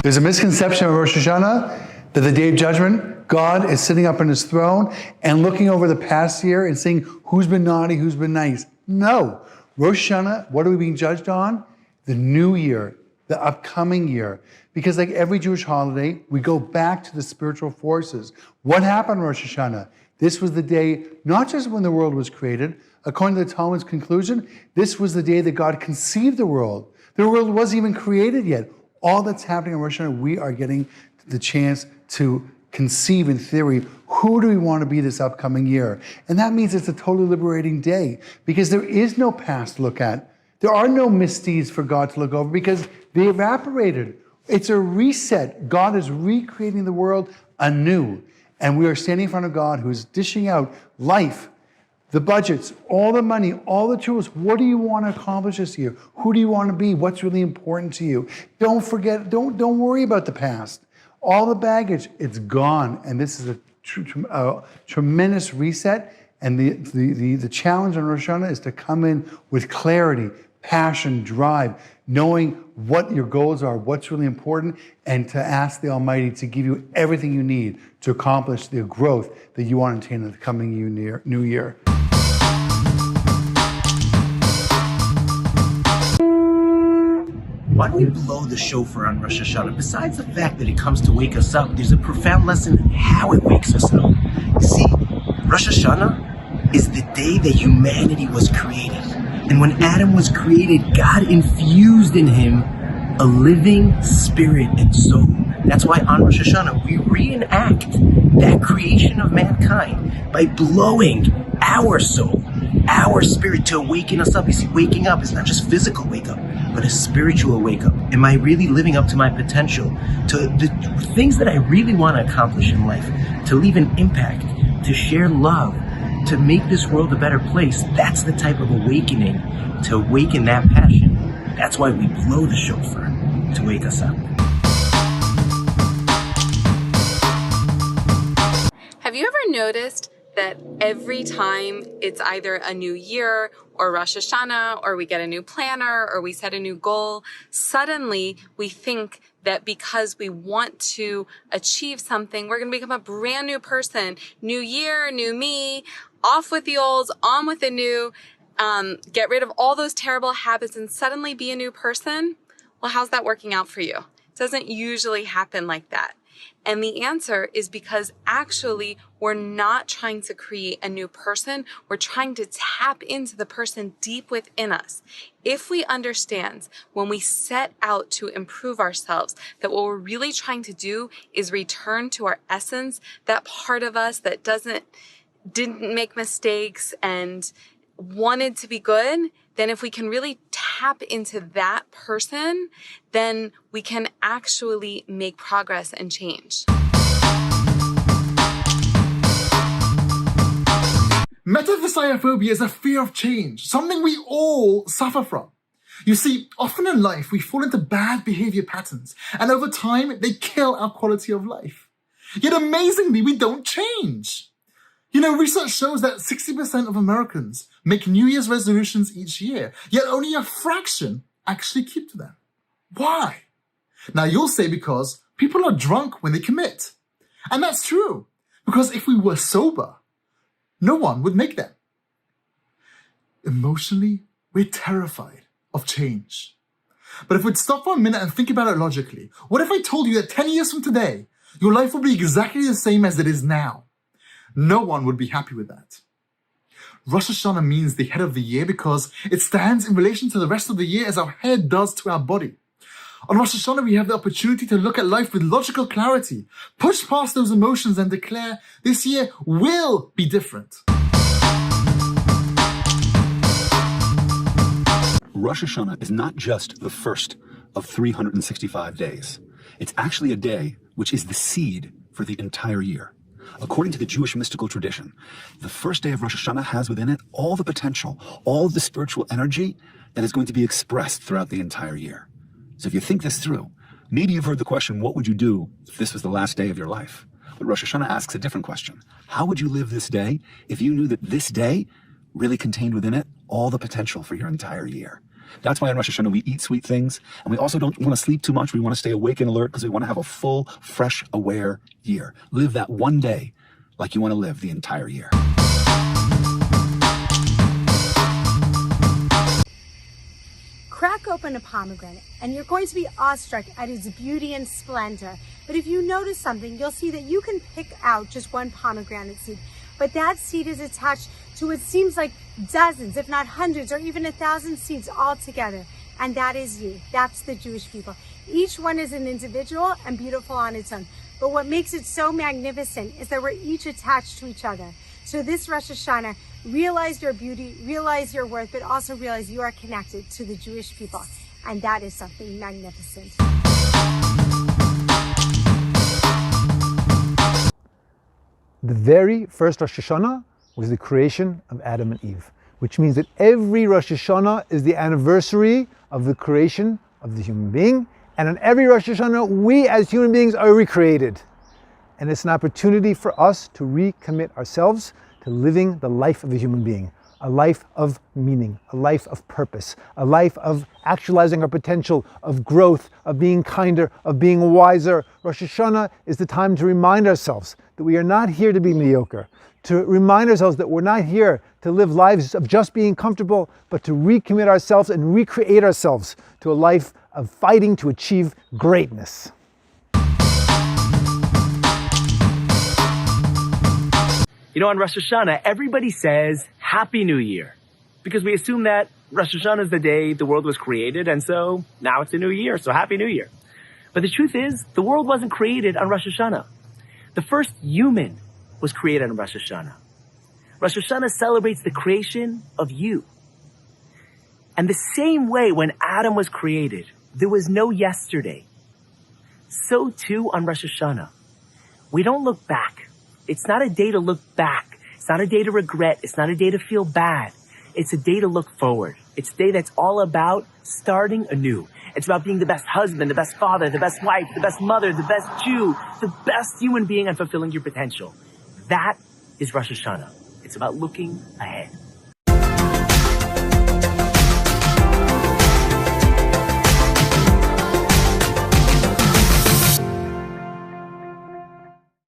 There's a misconception of Rosh Hashanah that the Day of Judgment, God is sitting up on his throne and looking over the past year and saying, who's been naughty, who's been nice? No. Rosh Hashanah, what are we being judged on? The new year, the upcoming year. Because like every Jewish holiday, we go back to the spiritual forces. What happened on Rosh Hashanah? This was the day, not just when the world was created. According to the Talmud's conclusion, this was the day that God conceived the world. The world wasn't even created yet. All that's happening on Rosh Hashanah, we are getting the chance to conceive in theory, who do we want to be this upcoming year? And that means it's a totally liberating day because there is no past to look at. There are no misdeeds for God to look over because they evaporated. It's a reset. God is recreating the world anew. And we are standing in front of God who is dishing out life, the budgets, all the money, all the tools. What do you want to accomplish this year? Who do you want to be? What's really important to you? Don't forget, don't worry about the past. All the baggage, it's gone. And this is a tremendous reset. And the challenge on Rosh Hashanah is to come in with clarity, passion, drive, knowing what your goals are, what's really important, and to ask the Almighty to give you everything you need to accomplish the growth that you want to attain in the coming new year. Why do we blow the shofar on Rosh Hashanah? Besides the fact that it comes to wake us up, there's a profound lesson in how it wakes us up. You see, Rosh Hashanah is the day that humanity was created. And when Adam was created, God infused in him a living spirit and soul. That's why on Rosh Hashanah, we reenact that creation of mankind by blowing our soul, our spirit, to awaken us up. You see, waking up is not just physical wake up, but a spiritual wake up. Am I really living up to my potential, to the things that I really want to accomplish in life, to leave an impact, to share love, to make this world a better place? That's the type of awakening, to awaken that passion. That's why we blow the shofar, to wake us up. Have you ever noticed that every time it's either a new year or Rosh Hashanah, or we get a new planner, or we set a new goal, suddenly we think that because we want to achieve something, we're going to become a brand new person. New year, new me, off with the old, on with the new, get rid of all those terrible habits and suddenly be a new person? Well, how's that working out for you? It doesn't usually happen like that. And the answer is because actually we're not trying to create a new person. We're trying to tap into the person deep within us. If we understand when we set out to improve ourselves that what we're really trying to do is return to our essence, that part of us that didn't make mistakes and wanted to be good, then if we can really tap into that person, then we can actually make progress and change. Metaphysiophobia is a fear of change, something we all suffer from. You see, often in life, we fall into bad behavior patterns, and over time, they kill our quality of life. Yet amazingly, we don't change. You know, research shows that 60% of Americans make New Year's resolutions each year, yet only a fraction actually keep to them. Why? Now you'll say because people are drunk when they commit. And that's true, because if we were sober, no one would make them. Emotionally, we're terrified of change. But if we'd stop for a minute and think about it logically, what if I told you that 10 years from today, your life will be exactly the same as it is now? No one would be happy with that. Rosh Hashanah means the head of the year because it stands in relation to the rest of the year as our head does to our body. On Rosh Hashanah, we have the opportunity to look at life with logical clarity, push past those emotions and declare this year will be different. Rosh Hashanah is not just the first of 365 days. It's actually a day which is the seed for the entire year. According to the Jewish mystical tradition, the first day of Rosh Hashanah has within it all the potential, all the spiritual energy that is going to be expressed throughout the entire year. So if you think this through, maybe you've heard the question, what would you do if this was the last day of your life? But Rosh Hashanah asks a different question. How would you live this day if you knew that this day really contained within it all the potential for your entire year? That's why on Rosh Hashanah we eat sweet things, and we also don't want to sleep too much. We want to stay awake and alert because we want to have a full, fresh, aware year. Live that one day like you want to live the entire year. Crack open a pomegranate, and you're going to be awestruck at its beauty and splendor. But if you notice something, you'll see that you can pick out just one pomegranate seed, but that seed is attached to what seems like dozens, if not hundreds, or even 1,000 seeds all together. And that is you. That's the Jewish people. Each one is an individual and beautiful on its own. But what makes it so magnificent is that we're each attached to each other. So this Rosh Hashanah, realize your beauty, realize your worth, but also realize you are connected to the Jewish people. And that is something magnificent. The very first Rosh Hashanah was the creation of Adam and Eve, which means that every Rosh Hashanah is the anniversary of the creation of the human being. And on every Rosh Hashanah, we as human beings are recreated. And it's an opportunity for us to recommit ourselves to living the life of a human being, a life of meaning, a life of purpose, a life of actualizing our potential, of growth, of being kinder, of being wiser. Rosh Hashanah is the time to remind ourselves that we are not here to be mediocre, to remind ourselves that we're not here to live lives of just being comfortable, but to recommit ourselves and recreate ourselves to a life of fighting to achieve greatness. You know, on Rosh Hashanah, everybody says Happy New Year because we assume that Rosh Hashanah is the day the world was created, and so now it's a new year, so Happy New Year. But the truth is, the world wasn't created on Rosh Hashanah. The first human was created on Rosh Hashanah. Rosh Hashanah celebrates the creation of you. And the same way when Adam was created, there was no yesterday. So too on Rosh Hashanah. We don't look back. It's not a day to look back. It's not a day to regret. It's not a day to feel bad. It's a day to look forward. It's a day that's all about starting anew. It's about being the best husband, the best father, the best wife, the best mother, the best Jew, the best human being, and fulfilling your potential. That is Rosh Hashanah. It's about looking ahead.